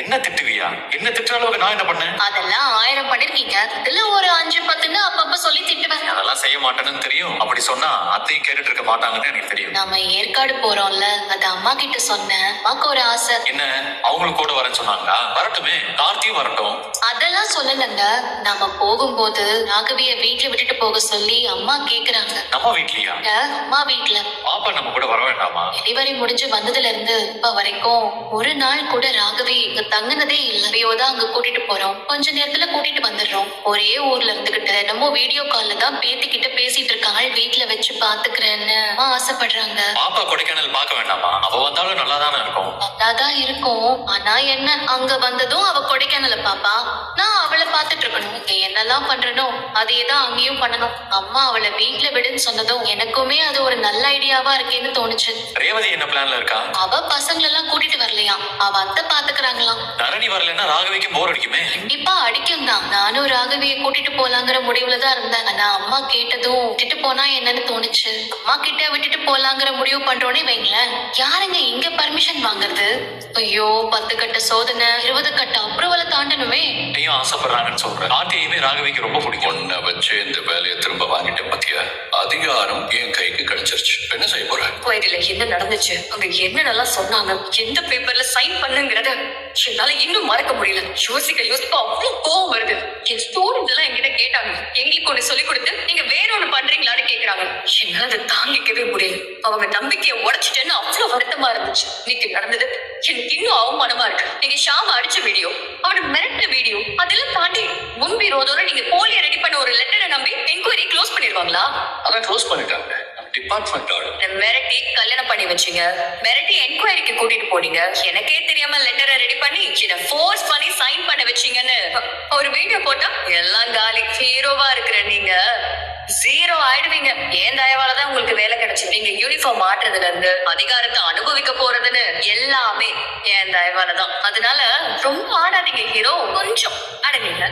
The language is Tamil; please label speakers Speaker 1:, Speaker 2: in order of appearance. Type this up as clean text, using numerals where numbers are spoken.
Speaker 1: என்ன திட்டுவியா? என்ன திட்டுற அளவுக்கு நான் என்ன பண்ணேன்?
Speaker 2: அதெல்லாம் 1000 பண்ணிருக்கீங்க. இதுல ஒரு 5 10ன்னு அப்பப்ப சொல்லி திட்டுவேன்.
Speaker 1: அதெல்லாம் செய்ய மாட்டேன்னு தெரியும். அப்படி சொன்னா அத்தையும் கேட்டுட்டு இருக்க மாட்டாங்கன்னு எனக்கு தெரியும்.
Speaker 2: நாம ஏற்காடு போறோம்ல, அது அம்மா கிட்ட சொன்னேன். அம்மாக்கு ஒரு ஆசை.
Speaker 1: என்ன அவங்களுக்கு கூட வரேன்னு சொன்னாங்களா? வரட்டுமே, கார்த்தியும் வரட்டும்.
Speaker 2: அதெல்லாம் சொல்லலங்க. நாம போகும்போது ராகவிய வீட்டுல விட்டுட்டு போக சொல்லி அம்மா கேக்குறாங்க.
Speaker 1: நம்ம வீட்லயா?
Speaker 2: அம்மா வீட்டுல.
Speaker 1: பாப்பா நம்ம கூட வர வேண்டாமா?
Speaker 2: டெலிவரி முடிஞ்சு வந்ததுல இருந்து இப்ப வரைக்கும் ஒரு நாள் கூட ராகவி இங்க தங்குனதே இல்ல. தான் அங்க கூட்டிட்டு போறோம், கொஞ்ச நேரத்துல கூட்டிட்டு வந்துடுறோம். ஒரே ஊர்ல இருந்துகிட்டு நம்ம வீடியோ கால்ல தான் பேத்திக்கிட்ட பேசிட்டு இருக்காங்க. வீட்டுல வச்சு பாத்துக்கிறேன்னு ஆசைப்படுறாங்க.
Speaker 1: பாப்பா கொடைக்கானல் பார்க்க வேண்டாமா? அவ வந்தாலும் நல்லாதானே இருக்கும்.
Speaker 2: நல்லாதான் இருக்கும். ஆனா என்ன, அங்க வந்ததும் அவ கொடைக்கானல பாப்பா, நான் அவளை பாத்துட்டு இருக்கணும். என்னெல்லாம் பண்றனோ அதேதான் அங்கேயும் பண்ணணும். அம்மா அவளை வீட்டுல விடுன்னு சொன்னதும் எனக்குமே அது ஒரு நல்ல ஐடியாவா இருக்கேன்னு தோணுச்சு.
Speaker 1: ரேவதி என்ன பிளான்ல இருக்கா?
Speaker 2: அவ பசங்களெல்லாம் கூட்டிட்டு வரலையா, அவ அத்தை பாத்துக்கிறாங்களாம்.
Speaker 1: தரணி வரலன்னா ராகவிக்கு போர் அடிக்குமே.
Speaker 2: கண்டிப்பா அடிக்கும் தான். நானும் ராகவியை கூட்டிட்டு போலாங்கிற முடிவுல தான் இருந்தேன். ஆனா அம்மா கேட்டதும் விட்டுட்டு போனா என்னன்னு தோணுச்சு. அம்மா கிட்ட விட்டுட்டு போலாங்கிற முடிவு பண்றோன்னே வைங்களேன், யாருங்க இங்க பர்மிஷன் வாங்குறது? ஐயோ, 10 கட்ட சோதனை, 20 கட்ட அப்ரூவலை தாண்டணுமே.
Speaker 1: நீயும் ஆசைப்படுறாங்கன்னு சொல்றேன். ஆர்த்தியுமே ராகவிக்கு ரொம்ப பிடிக்கும்.
Speaker 3: ஒன்ன வச்சு இந்த வேலையை திரும்ப வாங்கிட்டேன் பத்தியா? அதிகாரம் என் கைக்கு கிடைச்சிருச்சு. என்ன செய்ய போற?
Speaker 4: கோயில என்ன நடந்துச்சு, அங்க என்னென்னலாம் சொன்னாங்க, எந்த பேப்பர்ல சைன் பண்ணுங்கிறத என்னால இன்னும் மறக்க முடியல. யோசிக்க அவ்வளவு கோவம் வருது. என் ஸ்டூடெண்ட்ஸ் எல்லாம் என்கிட்ட கேட்டாங்க, எங்களுக்கு ஒண்ணு சொல்லி கொடுத்து நீங்க வேற ஒண்ணு பண்றீங்களான்னு கேக்குறாங்க. என்னால அதை தாங்கிக்கவே முடியல. அவங்க நம்பிக்கையை உடைச்சிட்டேன்னு அவ்வளவு வருத்தமா இருந்துச்சு. இன்னைக்கு நடந்தது எனக்கு இன்னும் அவமானமா இருக்கு. நீங்க ஷாம அடிச்ச வீடியோ, அவனை மிரட்ட வீடியோ, அதெல்லாம் தாண்டி முன்பிரோதோட நீங்க போலியா ரெடி பண்ண ஒரு லெட்டரை நம்பி என்கொயரி க்ளோஸ் பண்ணிடுவாங்களா?
Speaker 3: அதான் க்ளோஸ் பண்ணிட்டாங்க. Department order.
Speaker 4: மிரட்டி கல்யாணம் பண்ணி வச்சீங்க, மிரட்டி என்கொயரிக்கு கூட்டிட்டு போனீங்க, எனக்கே தெரியாம லெட்டரை ரெடி பண்ணி என்ன ஃபோர்ஸ் பண்ணி சைன் பண்ண வச்சீங்கன்னு ஒரு வீடியோ போட்டா எல்லாம் காலி. ஹீரோவா இருக்கிற நீங்க ஜீரோ ஆயிடுவீங்க. ஏன் தயவாலதான் உங்களுக்கு வேலை கிடைச்சு. நீங்க யூனிஃபார்ம் மாட்டுறதுல இருந்து அதிகாரத்தை அனுபவிக்க போறதுன்னு எல்லாமே ஏன் தயவாலதான். அதனால ரொம்ப ஆடாதீங்க ஹீரோ, கொஞ்சம் அடங்குங்க.